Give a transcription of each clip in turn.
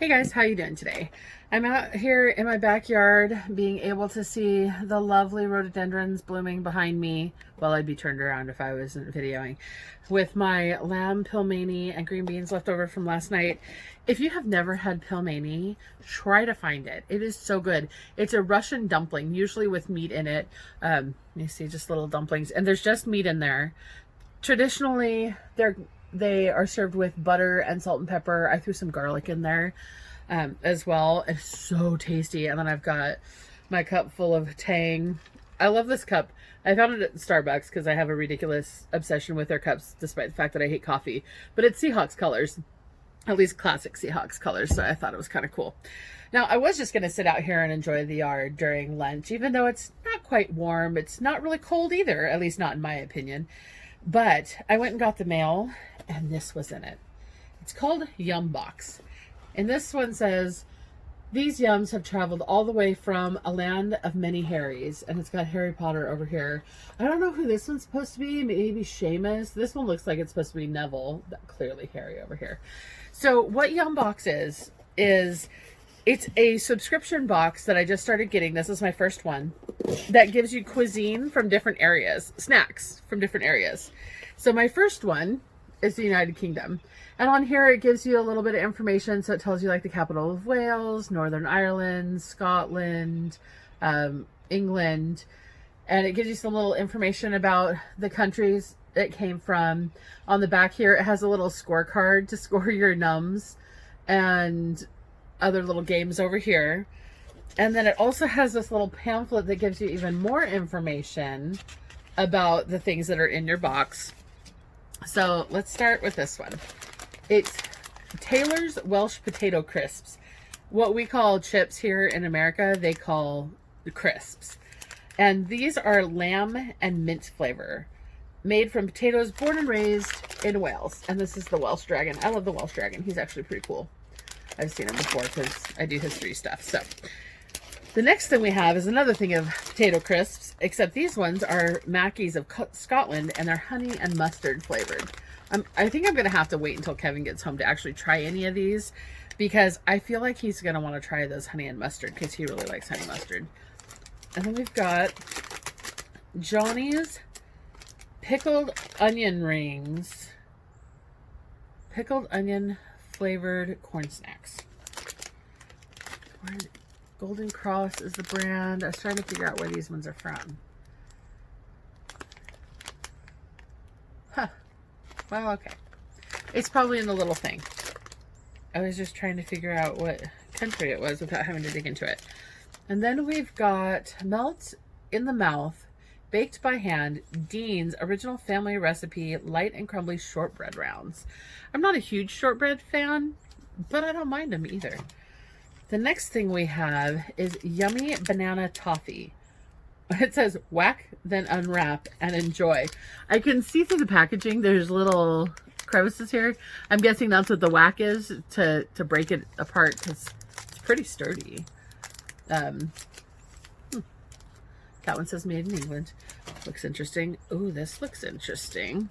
Hey guys, how you doing today? I'm out here in my backyard being able to see the lovely rhododendrons blooming behind me. Well, I'd be turned around if I wasn't videoing. With my lamb pilmani and green beans left over from last night. If you have never had pilmani, try to find it. It is so good. It's a Russian dumpling, usually with meat in it. Let me see, just little dumplings. And there's just meat in there. Traditionally, they are served with butter and salt and pepper. I threw some garlic in there as well. It's so tasty. And then I've got my cup full of Tang. I love this cup. I found it at Starbucks because I have a ridiculous obsession with their cups, despite the fact that I hate coffee. But it's Seahawks colors, at least classic Seahawks colors. So I thought it was kind of cool. Now, I was just going to sit out here and enjoy the yard during lunch, even though it's not quite warm. It's not really cold either, at least not in my opinion. But I went and got the mail, and this was in it. It's called Yum Box. And this one says, these yums have traveled all the way from a land of many Harrys. And it's got Harry Potter over here. I don't know who this one's supposed to be. Maybe Seamus. This one looks like it's supposed to be Neville. Clearly Harry over here. So what Yum Box is it's a subscription box that I just started getting. This is my first one. That gives you cuisine from different areas. Snacks from different areas. So my first one is the United Kingdom. And on here it gives you a little bit of information. So it tells you like the capital of Wales, Northern Ireland, Scotland, England. And it gives you some little information about the countries it came from. On the back here it has a little scorecard to score your nums and other little games over here. And then it also has this little pamphlet that gives you even more information about the things that are in your box. So let's start with this one. It's Taylor's Welsh Potato Crisps. What we call chips here in America, they call the crisps. And these are lamb and mint flavor, made from potatoes born and raised in Wales. And this is the Welsh Dragon. I love the Welsh Dragon. He's actually pretty cool. I've seen him before because I do history stuff. So the next thing we have is another thing of potato crisps, except these ones are Mackey's of Scotland, and they're honey and mustard flavored. I think I'm going to have to wait until Kevin gets home to actually try any of these, because I feel like he's going to want to try those honey and mustard because he really likes honey mustard. And then we've got Johnny's pickled onion rings, pickled onion flavored corn snacks. Golden Cross is the brand. I was trying to figure out where these ones are from. Huh. Well, okay. It's probably in the little thing. I was just trying to figure out what country it was without having to dig into it. And then we've got Melt in the Mouth, baked by hand, Dean's original family recipe, light and crumbly shortbread rounds. I'm not a huge shortbread fan, but I don't mind them either. The next thing we have is Yummy Banana Toffee. It says whack, then unwrap and enjoy. I can see through the packaging. There's little crevices here. I'm guessing that's what the whack is to break it apart because it's pretty sturdy. That one says made in England. Looks interesting. Ooh, this looks interesting.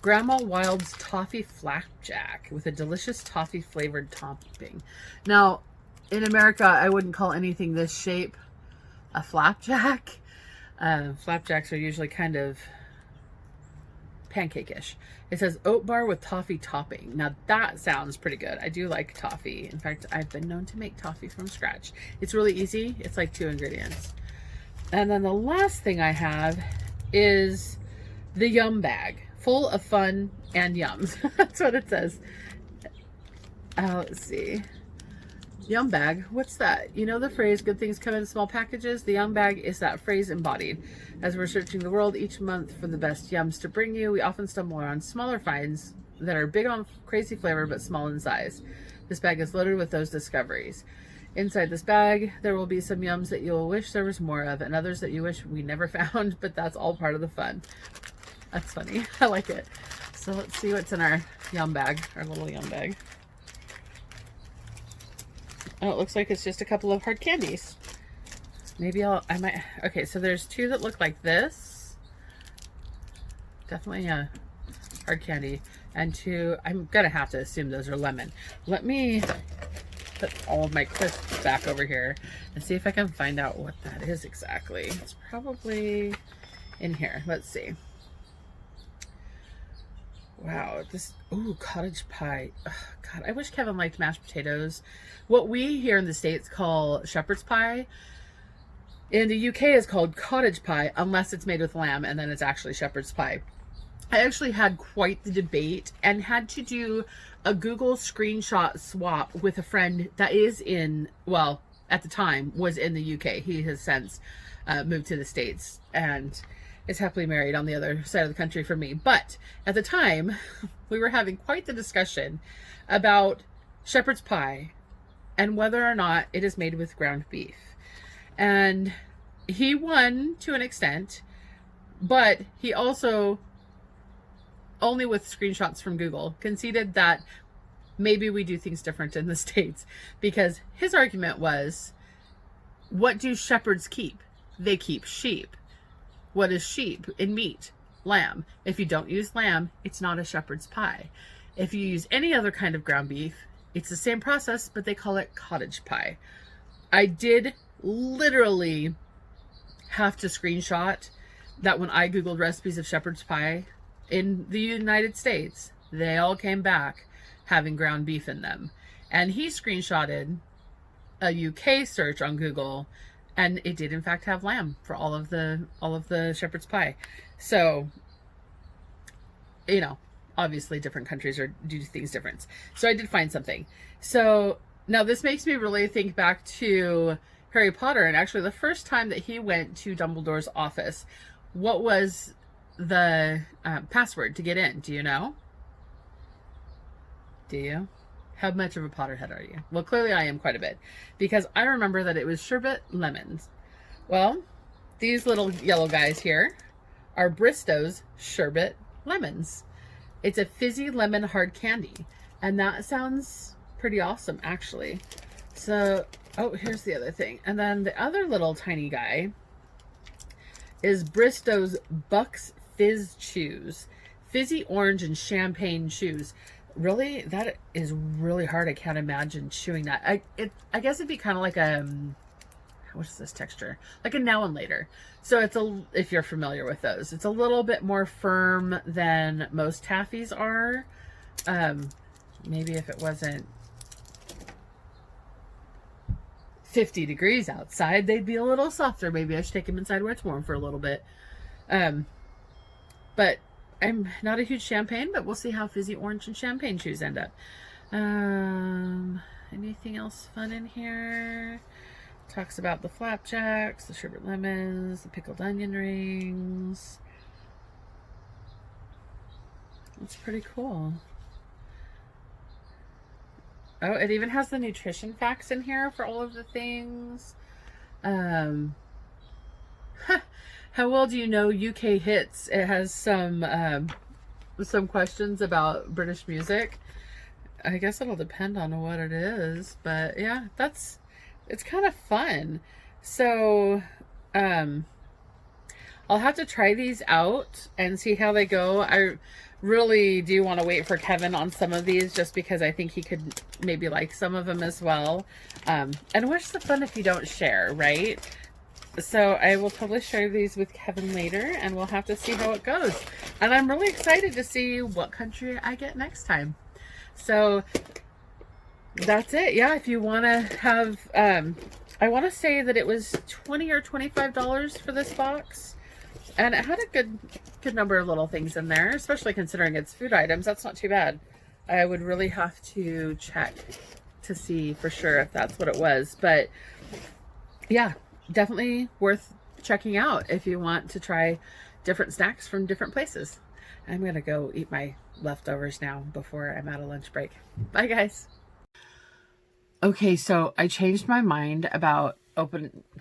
Grandma Wild's Toffee Flapjack with a delicious toffee flavored topping. Now, in America, I wouldn't call anything this shape a flapjack. Flapjacks are usually kind of pancake-ish. It says oat bar with toffee topping. Now that sounds pretty good. I do like toffee. In fact, I've been known to make toffee from scratch. It's really easy. It's like 2 ingredients. And then the last thing I have is the Yum Bag, full of fun and yums. That's what it says. Let's see. Yum Bag, what's that? You know the phrase, good things come in small packages? The Yum Bag is that phrase embodied. As we're searching the world each month for the best yums to bring you, we often stumble on smaller finds that are big on crazy flavor but small in size. This bag is loaded with those discoveries. Inside this bag, there will be some yums that you'll wish there was more of, and others that you wish we never found, but that's all part of the fun. That's funny. I like it. So let's see what's in our Yum Bag, our little Yum Bag. Oh, it looks like it's just a couple of hard candies. Maybe I might, okay, so there's 2 that look like this. Definitely a hard candy. and 2, I'm gonna have to assume those are lemon. Let me put all of my crisps back over here and see if I can find out what that is exactly. It's probably in here. Let's see. Wow, this, ooh, cottage pie. Ugh, God, I wish Kevin liked mashed potatoes. What we here in the States call shepherd's pie, in the UK is called cottage pie, unless it's made with lamb, and then it's actually shepherd's pie. I actually had quite the debate and had to do a Google screenshot swap with a friend that is in, well, at the time was in the UK. He has since moved to the States and is happily married on the other side of the country from me. But at the time, we were having quite the discussion about shepherd's pie and whether or not it is made with ground beef. And he won to an extent, but he also, only with screenshots from Google, conceded that maybe we do things different in the States, because his argument was, what do shepherds keep? They keep sheep. What is sheep in meat? Lamb. If you don't use lamb, it's not a shepherd's pie. If you use any other kind of ground beef, it's the same process, but they call it cottage pie. I did literally have to screenshot that when I Googled recipes of shepherd's pie in the United States, they all came back having ground beef in them. And he screenshotted a UK search on Google, and it did in fact have lamb for all of the shepherd's pie. So, you know, obviously different countries do things different. So I did find something. So now this makes me really think back to Harry Potter, and actually the first time that he went to Dumbledore's office. What was the password to get in? Do you know? Do you? How much of a Potterhead are you? Well, clearly I am quite a bit, because I remember that it was sherbet lemons. Well, these little yellow guys here are Bristow's sherbet lemons. It's a fizzy lemon hard candy, and that sounds pretty awesome, actually. So, oh, here's the other thing. And then the other little tiny guy is Bristow's Bucks Fizz Chews. Fizzy orange and champagne chews. Really, that is really hard. I can't imagine chewing that. I guess it'd be kind of like a, what is this texture? Like a Now and Later. So it's if you're familiar with those, it's a little bit more firm than most taffies are. Maybe if it wasn't 50 degrees outside, they'd be a little softer. Maybe I should take them inside where it's warm for a little bit. But I'm not a huge champagne, but we'll see how fizzy orange and champagne chews end up. Anything else fun in here? Talks about the flapjacks, the sherbet lemons, the pickled onion rings. It's pretty cool. Oh, it even has the nutrition facts in here for all of the things. How well do you know UK hits? It has some questions about British music. I guess it'll depend on what it is, but yeah, it's kind of fun. So, I'll have to try these out and see how they go. I really do want to wait for Kevin on some of these, just because I think he could maybe like some of them as well. And what's the fun if you don't share, right? So I will totally share these with Kevin later, and we'll have to see how it goes. And I'm really excited to see what country I get next time. So that's it. Yeah, if you want to have, I want to say that it was $20 or $25 for this box. And it had a good number of little things in there, especially considering it's food items. That's not too bad. I would really have to check to see for sure if that's what it was. But yeah, definitely worth checking out if you want to try different snacks from different places. I'm going to go eat my leftovers now before I'm at a lunch break. Bye, guys. Okay, so I changed my mind about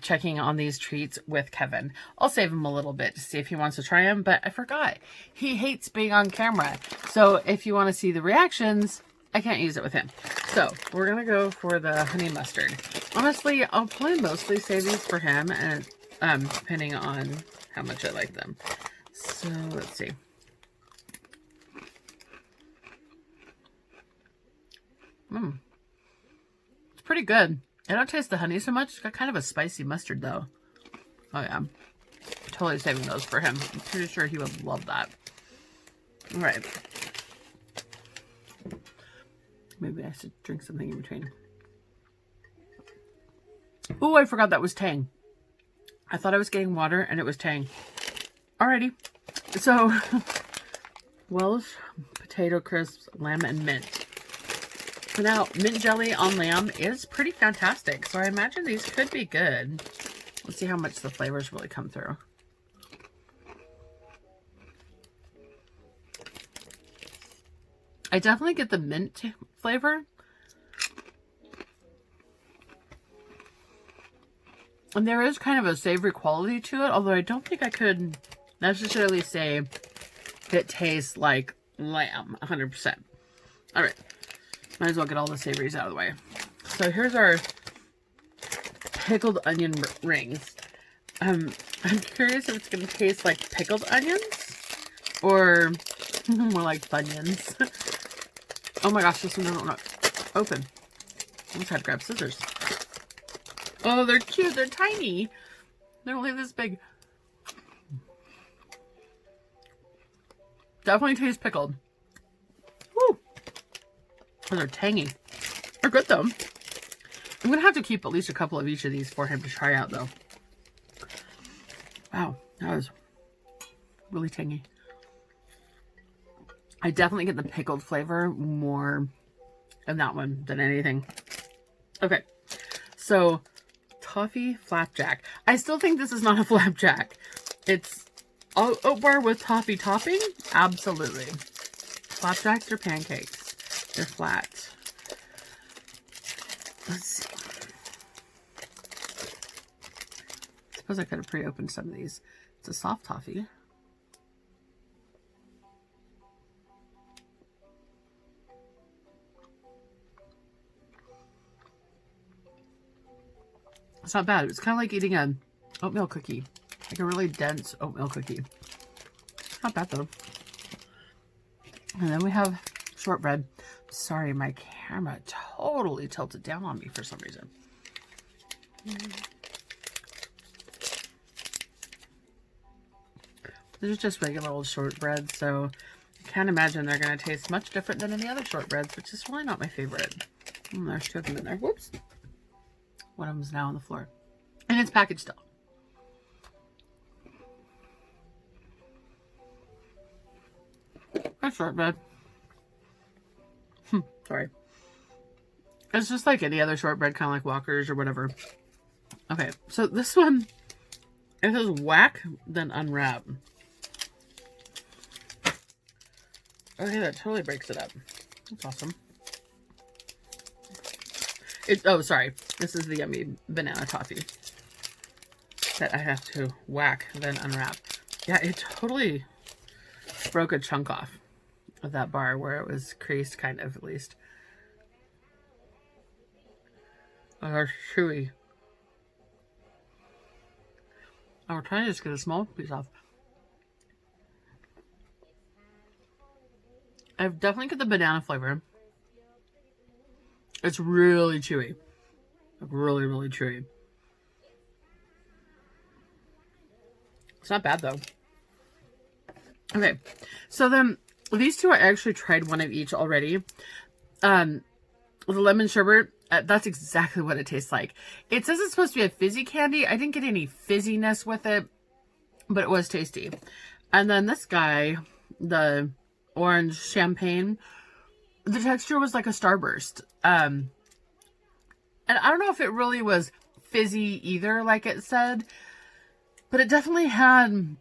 checking on these treats with Kevin. I'll save him a little bit to see if he wants to try them, but I forgot. He hates being on camera. So if you want to see the reactions, I can't use it with him. So we're going to go for the honey mustard. Honestly, I'll probably mostly save these for him, and depending on how much I like them. So let's see. It's pretty good. I don't taste the honey so much. It's got kind of a spicy mustard though. Oh yeah. Totally saving those for him. I'm pretty sure he would love that. All right. Maybe I should drink something in between. Oh, I forgot that was Tang. I thought I was getting water and it was Tang. Alrighty. So, Welsh potato crisps, lamb and mint. Now, mint jelly on lamb is pretty fantastic. So I imagine these could be good. Let's see how much the flavors really come through. I definitely get the mint flavor. And there is kind of a savory quality to it, although I don't think I could necessarily say it tastes like lamb 100%. All right, might as well get all the savories out of the way. So here's our pickled onion rings. I'm curious if it's going to taste like pickled onions or more like Funyuns. Oh my gosh, this one doesn't open. I just had to grab scissors. Oh, they're cute. They're tiny. They're only this big. Definitely taste pickled. Woo! Oh, they're tangy. They're good though. I'm going to have to keep at least a couple of each of these for him to try out though. Wow, that was really tangy. I definitely get the pickled flavor more in that one than anything. Okay, so toffee flapjack. I still think this is not a flapjack. It's oat bar with toffee topping. Absolutely. Flapjacks are pancakes. They're flat. Let's see. I suppose I could have pre-opened some of these. It's a soft toffee. It's not bad. It's kind of like eating an oatmeal cookie. Like a really dense oatmeal cookie. Not bad though. And then we have shortbread. Sorry, my camera totally tilted down on me for some reason. This is just regular old shortbread, so I can't imagine they're going to taste much different than any other shortbreads, which is really not my favorite. There's two of them in there. Whoops. One of them is now on the floor. And it's packaged still. That's shortbread. Sorry. It's just like any other shortbread, kind of like Walker's or whatever. Okay, so this one, it says whack, then unwrap. Okay, that totally breaks it up. That's awesome. Oh, sorry. This is the yummy banana toffee that I have to whack, then unwrap. Yeah, it totally broke a chunk off of that bar where it was creased, kind of, at least. Oh, they're chewy. I'm trying to just get a small piece off. I've definitely got the banana flavor. It's really chewy. Like really, really chewy. It's not bad though. Okay, so then these two I actually tried one of each already. The lemon sherbet, that's exactly what it tastes like. It says it's supposed to be a fizzy candy. I didn't get any fizziness with it, but it was tasty. And then this guy, the orange champagne, the texture was like a Starburst. And I don't know if it really was fizzy either, like it said, but it definitely had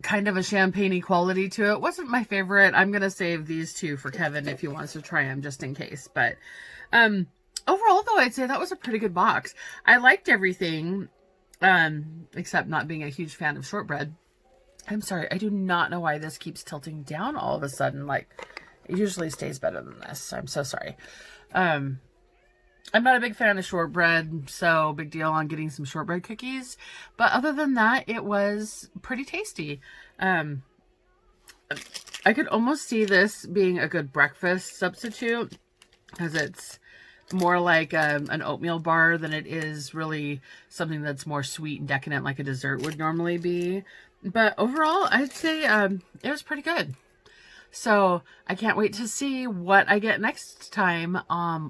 kind of a champagne-y quality to it. Wasn't my favorite. I'm going to save these two for Kevin if he wants to try them just in case. But overall, though, I'd say that was a pretty good box. I liked everything, except not being a huge fan of shortbread. I'm sorry. I do not know why this keeps tilting down all of a sudden. Like, it usually stays better than this. I'm so sorry. I'm not a big fan of shortbread, so big deal on getting some shortbread cookies. But other than that, it was pretty tasty. I could almost see this being a good breakfast substitute. because it's more like an oatmeal bar than it is really something that's more sweet and decadent like a dessert would normally be. But overall, I'd say it was pretty good. So I can't wait to see what I get next time,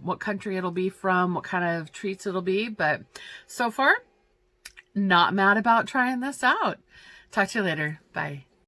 what country it'll be from, what kind of treats it'll be. But so far, not mad about trying this out. Talk to you later. Bye.